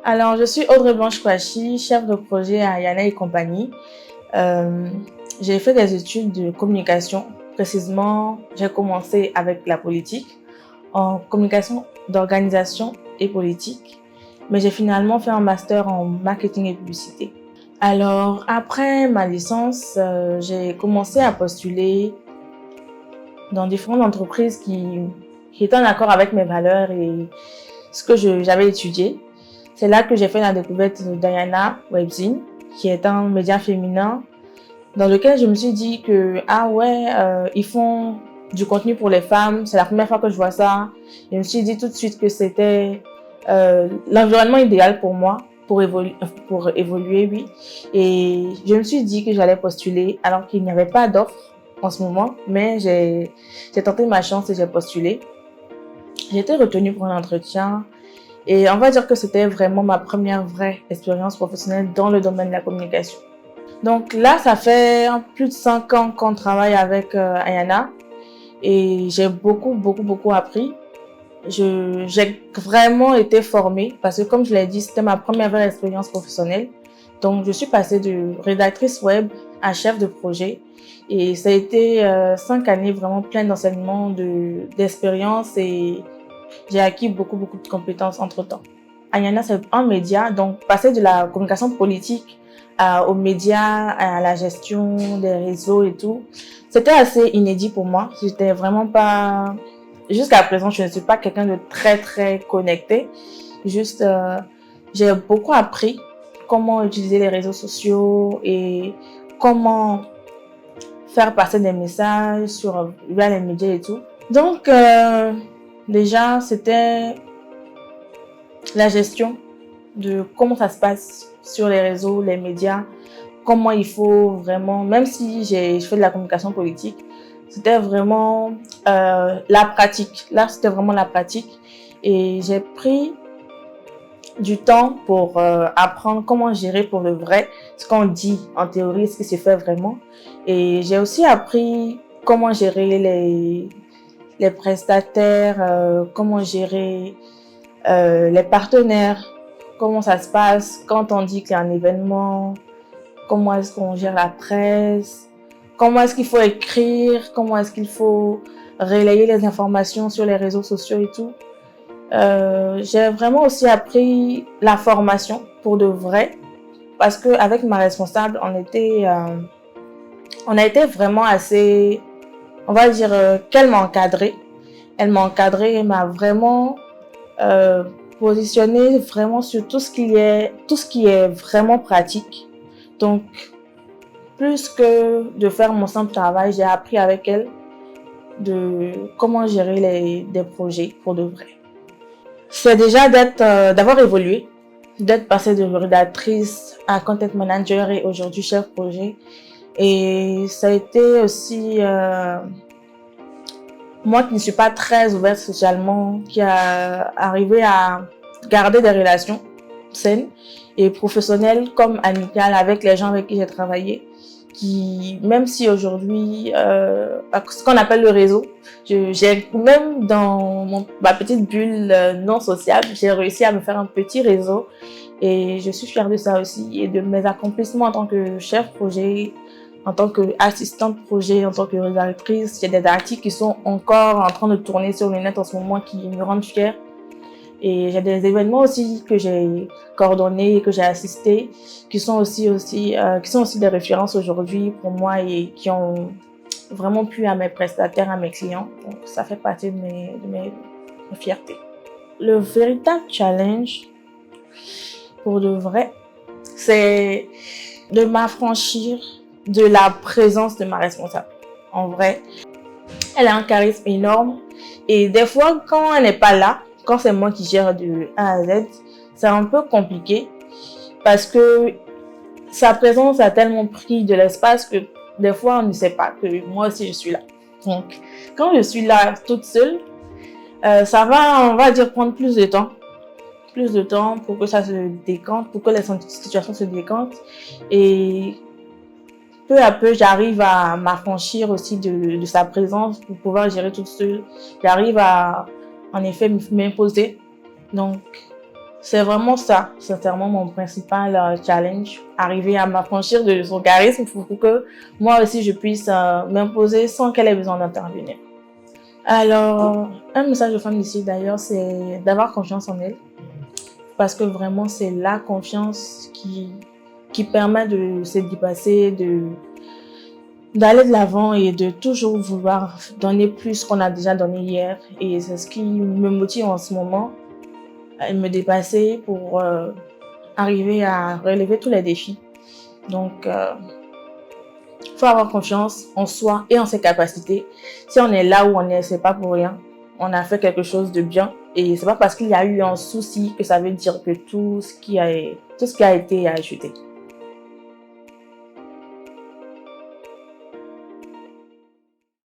Alors, je suis Audrey Blanche Kouachi, chef de projet à Yana et compagnie. Euh, j'ai fait des études de communication. Précisément, j'ai commencé avec la politique, en communication d'organisation et politique. Mais j'ai finalement fait un master en marketing et publicité. Alors, après ma licence, j'ai commencé à postuler dans différentes entreprises qui étaient en accord avec mes valeurs et ce que j'avais étudié. C'est là que j'ai fait la découverte d'Ayana Webzine, qui est un média féminin dans lequel je me suis dit que, ah ouais, ils font du contenu pour les femmes. C'est la première fois que je vois ça. Je me suis dit tout de suite que c'était l'environnement idéal pour moi, pour évoluer, oui. Et je me suis dit que j'allais postuler alors qu'il n'y avait pas d'offre en ce moment, mais j'ai tenté ma chance et j'ai postulé. J'ai été retenue pour un entretien. Et on va dire que c'était vraiment ma première vraie expérience professionnelle dans le domaine de la communication. Donc là, ça fait plus de 5 ans qu'on travaille avec Ayana et j'ai beaucoup appris. J'ai vraiment été formée parce que comme je l'ai dit, c'était ma première vraie expérience professionnelle. Donc je suis passée de rédactrice web à chef de projet et ça a été 5 années vraiment pleines d'enseignements, d'expérience et j'ai acquis beaucoup de compétences entre-temps. Ayana, c'est un média, donc passer de la communication politique aux médias, à la gestion des réseaux et tout, c'était assez inédit pour moi. J'étais vraiment pas... Jusqu'à présent, je ne suis pas quelqu'un de très connecté. Juste, j'ai beaucoup appris comment utiliser les réseaux sociaux et comment faire passer des messages via les médias et tout. Donc, déjà, c'était la gestion de comment ça se passe sur les réseaux, les médias, comment il faut vraiment, même si je fais de la communication politique, c'était vraiment la pratique. Là, c'était vraiment la pratique. Et j'ai pris du temps pour apprendre comment gérer pour le vrai, ce qu'on dit en théorie, ce qui se fait vraiment. Et j'ai aussi appris comment gérer les prestataires, comment gérer les partenaires, comment ça se passe quand on dit qu'il y a un événement, comment est-ce qu'on gère la presse, comment est-ce qu'il faut écrire, comment est-ce qu'il faut relayer les informations sur les réseaux sociaux et tout. J'ai vraiment aussi appris la formation pour de vrai parce qu'avec ma responsable, on a été vraiment assez, on va dire qu'elle m'a encadrée. Elle m'a encadrée et m'a vraiment positionner vraiment sur tout ce qui est vraiment pratique. Donc, plus que de faire mon simple travail, j'ai appris avec elle de comment gérer des projets pour de vrai. C'est déjà d'avoir évolué, d'être passée de rédactrice à content manager et aujourd'hui chef projet. Et ça a été aussi moi qui ne suis pas très ouverte socialement, qui a arrivé à garder des relations saines et professionnelles comme amicales avec les gens avec qui j'ai travaillé, qui, même si aujourd'hui, ce qu'on appelle le réseau, j'ai même dans ma petite bulle non sociale, j'ai réussi à me faire un petit réseau et je suis fière de ça aussi et de mes accomplissements en tant que chef projet, en tant qu'assistante projet, en tant que rédactrice. J'ai des articles qui sont encore en train de tourner sur le net en ce moment qui me rendent fière. Et j'ai des événements aussi que j'ai coordonnés et que j'ai assistés qui sont aussi des références aujourd'hui pour moi et qui ont vraiment plu à mes prestataires, à mes clients. Donc ça fait partie de mes fiertés. Le véritable challenge, pour de vrai, c'est de m'affranchir de la présence de ma responsable. En vrai, elle a un charisme énorme et des fois, quand elle n'est pas là, quand c'est moi qui gère de A à Z, c'est un peu compliqué parce que sa présence a tellement pris de l'espace que des fois, on ne sait pas que moi aussi je suis là. Donc, quand je suis là toute seule, ça va, on va dire, prendre plus de temps pour que ça se décante, pour que les situations se décantent. Et peu à peu, j'arrive à m'affranchir aussi de sa présence pour pouvoir gérer toute seule. J'arrive à, en effet, m'imposer. Donc, c'est vraiment ça, sincèrement, mon principal challenge. Arriver à m'affranchir de son charisme pour que moi aussi je puisse m'imposer sans qu'elle ait besoin d'intervenir. Alors, un message aux femmes d'ici d'ailleurs, c'est d'avoir confiance en elles. Parce que vraiment, c'est la confiance qui permet de se dépasser, d'aller de l'avant et de toujours vouloir donner plus qu'on a déjà donné hier. Et c'est ce qui me motive en ce moment à me dépasser pour arriver à relever tous les défis. Donc, il faut avoir confiance en soi et en ses capacités. Si on est là où on est, c'est pas pour rien. On a fait quelque chose de bien. Et c'est pas parce qu'il y a eu un souci que ça veut dire que tout ce qui a été a chuté.